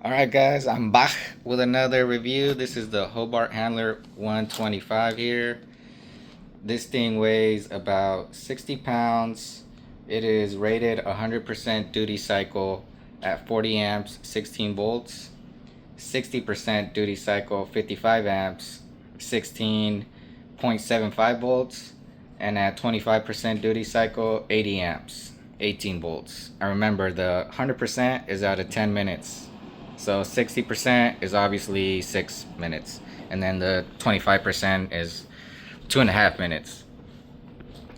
Alright guys, I'm back with another review. This is the Hobart Handler 125 here. This thing weighs about 60 pounds. It is rated 100% duty cycle at 40 amps, 16 volts. 60% duty cycle, 55 amps, 16.75 volts. And at 25% duty cycle, 80 amps, 18 volts. I remember the 100% is out of 10 minutes. So 60% is obviously 6 minutes. And then the 25% is 2.5 minutes.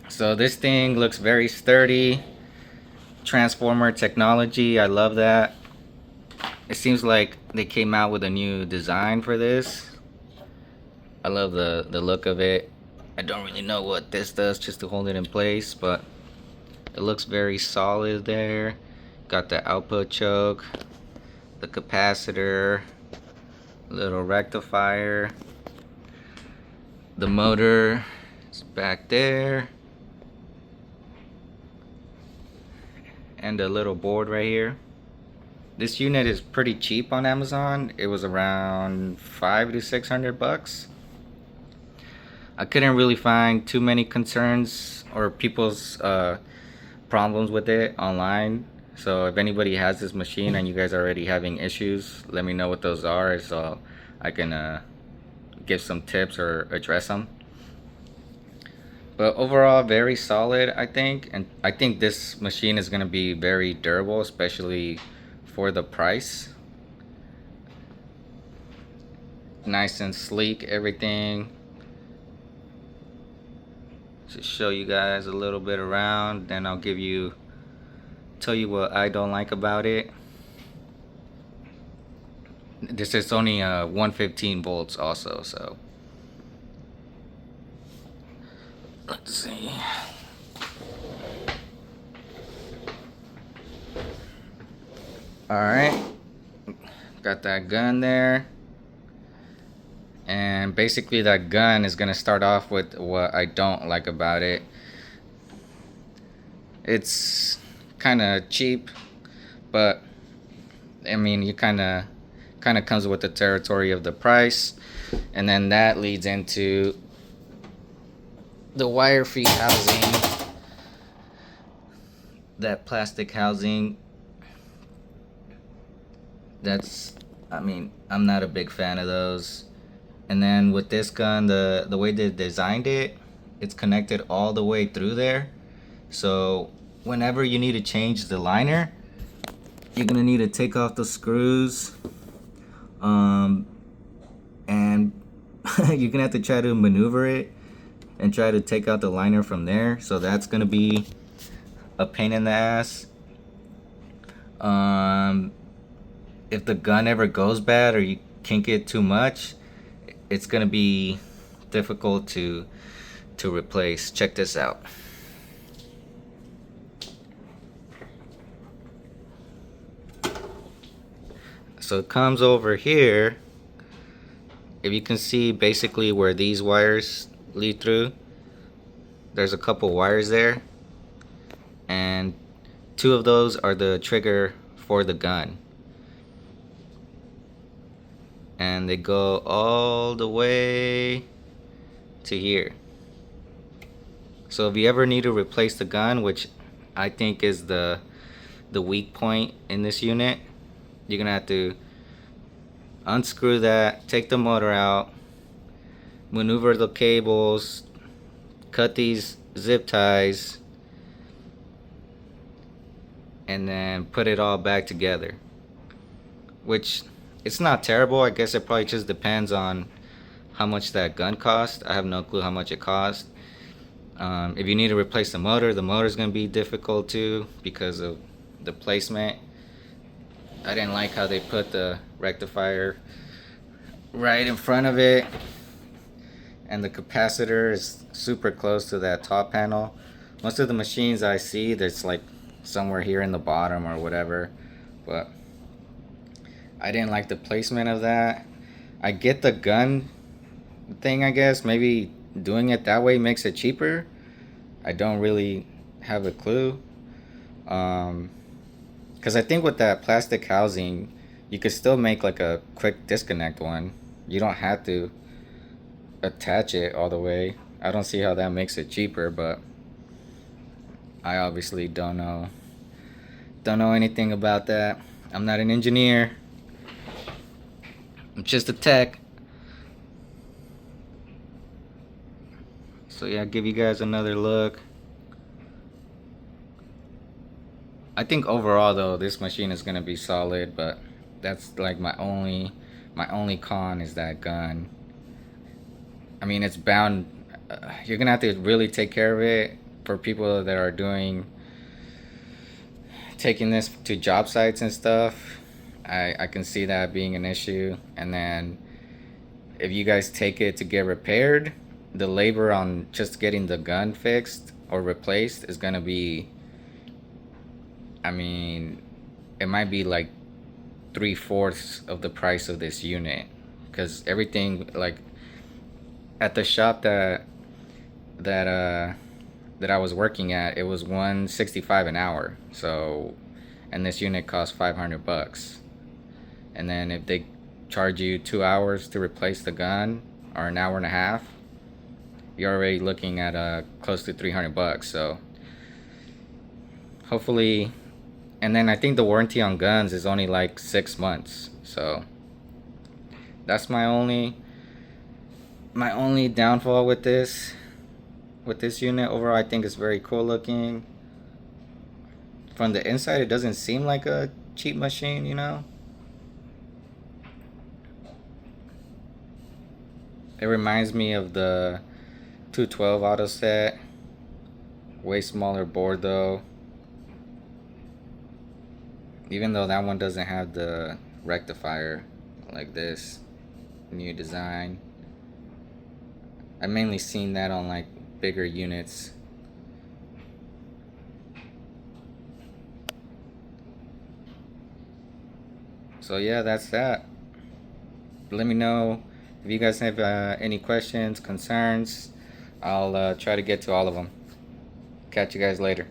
So this thing looks very sturdy. Transformer technology, I love that. It seems like they came out with a new design for this. I love the look of it. I don't really know what this does just to hold it in place, but it looks very solid there. Got the output choke, the capacitor, little rectifier. The motor is back there. And a little board right here. This unit is pretty cheap on Amazon. It was around $500 to $600. I couldn't really find too many concerns or people's problems with it online. So if anybody has this machine and you guys are already having issues, let me know what those are so I can give some tips or address them. But overall, very solid, I think. And I think this machine is going to be very durable, especially for the price. Nice and sleek, everything. Just show you guys a little bit around, then I'll tell you what I don't like about it. This is only 115 volts also, so let's see. Alright, got that gun there. And basically that gun is going to start off with what I don't like about it. It's kind of cheap, but I mean, you kind of comes with the territory of the price. And then that leads into the wire feed housing. That plastic housing. I mean, I'm not a big fan of those. And then with this gun, the way they designed it, it's connected all the way through there. So whenever you need to change the liner, you're gonna need to take off the screws, and you're gonna have to try to maneuver it and try to take out the liner from there. So that's gonna be a pain in the ass. If the gun ever goes bad or you kink it too much, it's gonna be difficult to replace. Check this out. So it comes over here. If you can see basically where these wires lead through, there's a couple wires there, and two of those are the trigger for the gun. And they go all the way to here. So if you ever need to replace the gun, which I think is the weak point in this unit, you're gonna have to unscrew that, take the motor out, maneuver the cables, cut these zip ties, and then put it all back together. Which, it's not terrible. I guess it probably just depends on how much that gun cost. I have no clue how much it cost. If you need to replace the motor is going to be difficult too because of the placement. I didn't like how they put the rectifier right in front of it, and the capacitor is super close to that top panel. Most of the machines I see, there's like somewhere here in the bottom or whatever, but I didn't like the placement of that. I get the gun thing, I guess. Maybe doing it that way makes it cheaper. I don't really have a clue. Because I think with that plastic housing, you could still make like a quick disconnect one. You don't have to attach it all the way. I don't see how that makes it cheaper, but I obviously don't know anything about that. I'm not an engineer. I'm just a tech. So yeah, I'll give you guys another look. I think overall though, this machine is gonna be solid, but that's like my only con is that gun. I mean, it's bound. You're gonna have to really take care of it for people that are taking this to job sites and stuff. I can see that being an issue. And then if you guys take it to get repaired, the labor on just getting the gun fixed or replaced is gonna be, I mean, it might be like 3/4 of the price of this unit, because everything, like at the shop that uh that I was working at, it was 165 an hour. So, and this unit cost $500. And then if they charge you 2 hours to replace the gun, or an hour and a half, you're already looking at close to $300. So hopefully, and then I think the warranty on guns is only like 6 months. So that's my only downfall with this unit. Overall, I think it's very cool looking. From the inside, it doesn't seem like a cheap machine, you know? It reminds me of the 212 auto set. Way smaller board though. Even though that one doesn't have the rectifier like this new design. I mainly seen that on like bigger units. So yeah, that's that. Let me know if you guys have any questions, concerns. I'll try to get to all of them. Catch you guys later.